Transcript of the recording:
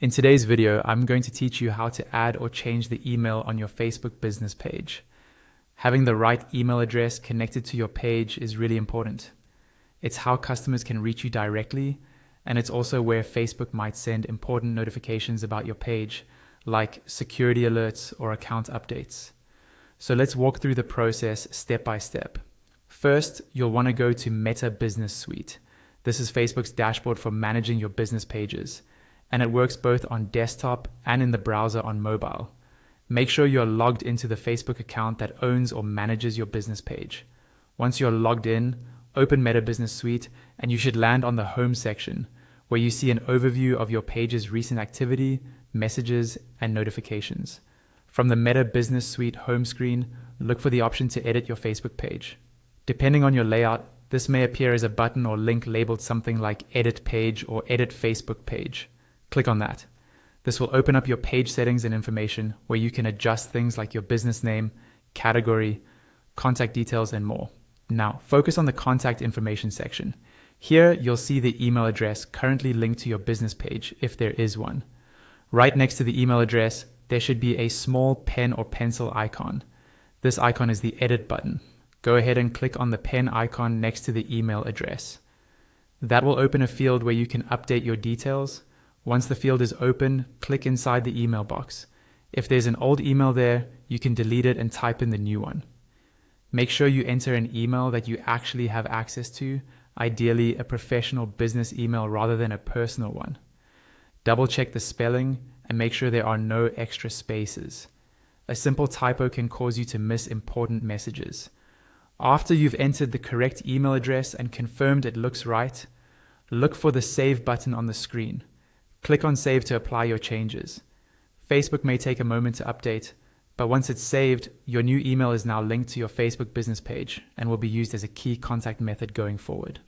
In today's video, I'm going to teach you how to add or change the email on your Facebook business page. Having the right email address connected to your page is really important. It's how customers can reach you directly, and it's also where Facebook might send important notifications about your page, like security alerts or account updates. So let's walk through the process step by step. First, you'll want to go to Meta Business Suite. This is Facebook's dashboard for managing your business pages, and it works both on desktop and in the browser on mobile. Make sure you're logged into the Facebook account that owns or manages your business page. Once you're logged in, open Meta Business Suite and you should land on the Home section, where you see an overview of your page's recent activity, messages, and notifications. From the Meta Business Suite home screen, look for the option to edit your Facebook page. Depending on your layout, this may appear as a button or link labeled something like Edit Page or Edit Facebook Page. Click on that. This will open up your page settings and information where you can adjust things like your business name, category, contact details, and more. Now, focus on the contact information section. Here, you'll see the email address currently linked to your business page, if there is one. Right next to the email address, there should be a small pen or pencil icon. This icon is the Edit button. Go ahead and click on the pen icon next to the email address. That will open a field where you can update your details. Once the field is open, click inside the email box. If there's an old email there, you can delete it and type in the new one. Make sure you enter an email that you actually have access to, ideally a professional business email rather than a personal one. Double check the spelling and make sure there are no extra spaces. A simple typo can cause you to miss important messages. After you've entered the correct email address and confirmed it looks right, look for the Save button on the screen. Click on Save to apply your changes. Facebook may take a moment to update, but once it's saved, your new email is now linked to your Facebook business page and will be used as a key contact method going forward.